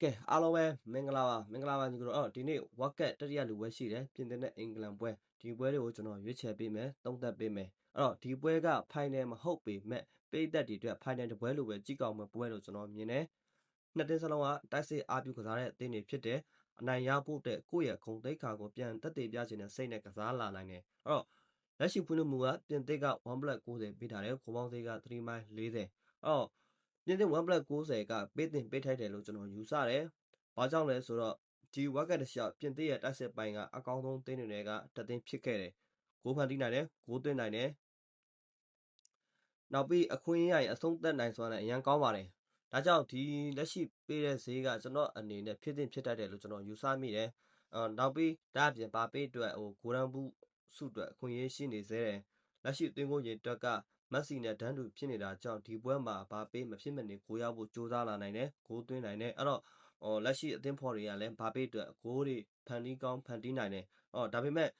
ကဲအားလုံးပဲမင်္ဂလာပါညီတို့ဒီနေ့ဝက်ကတ်တတိယလူပွဲရှိတယ်ပြင်သစ်နဲ့အင်္ဂလန်ပွဲဒီပွဲတွေကိုကျွန်တော်ရွေးချယ်ပေးမယ်သုံးသပ်ပေးမယ်ဒီပွဲက final မဟုတ်ပေမဲ့ပိတ်သက်တွေအတွက် final တပွဲလိုပဲကြည့်ကောင်းမဲ့ပွဲလို့ကျွန်တော်မြင်တယ်နှစ်တင်းစလုံးကတိုက်စစ်အားပြုကစားတဲ့အသင်းတွေဖြစ်တယ်အနိုင်ရဖို့တဲ့ကိုယ့်ရဲ့ဂုဏ်သိက္ခာကိုပြန်တက်တည်ပြခြင်းနဲ့စိတ်နဲ့ကစားလာနိုင်တယ်လက်ရှိဖွင့်လို့မူကပြင်သစ်က 1+90 ပေးထားတယ်ကိုပေါင်းသေးက 3.40ပြင်သစ် 1+90 ကပေးတင်ပေးထိုက်တယ်လို့ကျွန်တော်ယူဆတယ်။ဘာကြောင့်လဲဆိုတော့ဒီဝက်ကတ်တခြားပြင်သစ်ရဲ့တိုက်စစ်ပိုင်းကအကောင်းဆုံးတင်းတွေကတသင်းဖြစ်ခဲ့တယ်။ဂိုးဖန်တီးနိုင်တယ်၊ဂိုးသွင်းနိုင်တယ်။နောက်ပြီးအခွင့်အရေးအဆုံးသတ်နိုင်စွမ်းလည်းအရန်ကောင်းပါတယ်။ဒါကြောင့်ဒီလက်ရှိပေးတဲ့ဈေးကကျွန်တော်အနေနဲ့ဖြစ်တင်ဖြစ်တတ်တယ်လို့ကျွန်တော်ယူဆမိတယ်။နောက်ပြီးဒါအပြင်ဘာပေးအတွက်ဂိုးရန်ဘူးစုအတွက်အခွင့်အရေးရှိနေသေးတယ်။လက်ရှိသွင်းကိုရေတွက်ကမက်ဆီနဲ့ဒန်းတူဖြစ်နေတာကြောင့်ဒီပွဲမှာဘာပေးမဖြစ်မနေကိုရဖို့စူးစမ်းလာနိုင်တယ်ဂိုးသွင်းနိုင်တယ်လက်ရှိအသင်းဖော်တွေကလည်းဘာပေးအတွက်ဂိုးတွေဖန်တီးကောင်းဖန်တီးနိုင်တယ်ဒါပေမဲ့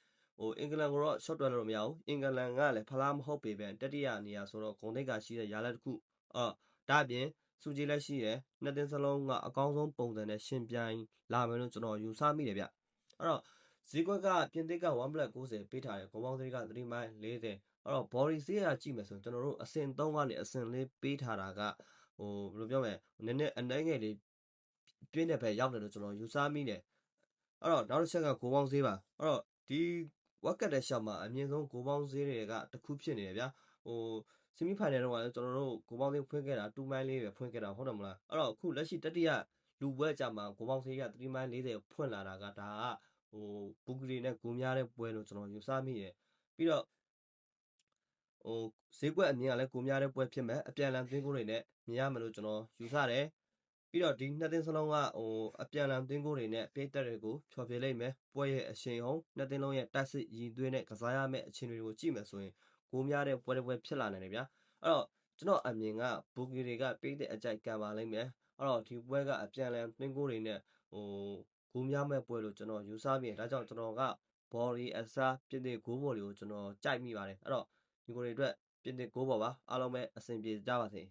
အင်္ဂလန်ကိုတော့ short တွက်လို့မရဘူးအင်္ဂလန်ကလည်းဖလားမဟုတ်ပေမဲ့တတိယနေရာဆိုတော့ဂုဏ်သိက္ခာရှိတဲ့ရာလက်တစ်ခုဒါအပြင်စူကြီးလက်ရှိရဲ့နှစ်သင်းစလုံးကအကောင်းဆုံးပုံစံနဲ့ရှင်ပြိုင်လာမယ်လို့ကျွန်တော်ယူဆမိတယ်ဗျဈေးကွက်ကပြင်သစ်က 1+90 ပေးထားတယ်ဂုံပေါင်းသေးက 3.40ဘော်ဒီဈေးရကြည့်မယ်ဆိုရင်ကျွန်တော်တို့အဆင့်3ကနေအဆင့်4ပေးထားတာကဘယ်လိုပြောမလဲနည်းနည်းအနှဲငယ်လေးပြင်းတဲ့ဘက်ရောက်တယ်လို့ကျွန်တော်ယူဆမိတယ်နောက်တစ်ချက်ကဂိုးပေါင်းဈေးပါဒီဝက်ကတ်တဲ့ရှော့မှာအမြင့်ဆုံးဂိုးပေါင်းဈေးတွေကတစ်ခုဖြစ်နေတယ်ဗျာဆီမီဖိုင်နယ်တော့ကျွန်တော်တို့ဂိုးပေါင်းဈေးဖွင့်ခဲ့တာ 2.4 ပဲဖွင့်ခဲ့တာဟုတ်တယ်မလားအခုလက်ရှိတတိယလူပွဲကြမှာဂိုးပေါင်းဈေးက 3.40 ဖွင့်လာတာကဒါကဘူဂရီနဲ့ဂိုးများတဲ့ပွဲလို့ကျွန်တော်ယူဆမိတယ်ပြီးတော့ဈေးကွက်အမြင်ကလည်းကိုများတဲ့ပွဲဖြစ်မယ်အပြန်အလှန်သွင်းကိုတွေနဲ့မြင်ရမယ်လို့ကျွန်တော်ယူဆတယ်ပြီးတော့ဒီနှစ်သင်းစလုံးကအပြန်အလှန်သွင်းကိုတွေနဲ့ပိတ်သက်တွေကိုဖျော်ဖြေလိုက်မယ်ပွဲရဲ့အရှိန်ဟုန်နှစ်သင်းလုံးရဲ့တိုက်စစ်ရည်သွေးနဲ့ကစားရမယ့်အခြေအနေတွေကိုကြည့်မယ်ဆိုရင်ကိုများတဲ့ပွဲတစ်ပွဲဖြစ်လာနိုင်တယ်ဗျာကျွန်တော်အမြင်ကဘူဂီတွေကပိတ်တဲ့အကြိုက်ကံပါလိမ့်မယ်ဒီပွဲကအပြန်အလှန်သွင်းကိုတွေနဲ့ဂိုးများမဲ့ပွဲလို့ကျွန်တော်ယူဆပြီးဒါကြောင့်ကျွန်တော်ကဘော်ဒီအစားပြင်သစ်ဂိုးဘော်တွေကိုကျွန်တော်ကြိုက်မိပါတယ်ဒီကိုတွေအတွက်ပြင်သစ်ဂိုးဘော်ပါအားလုံးပဲအဆင်ပြေကြပါစေ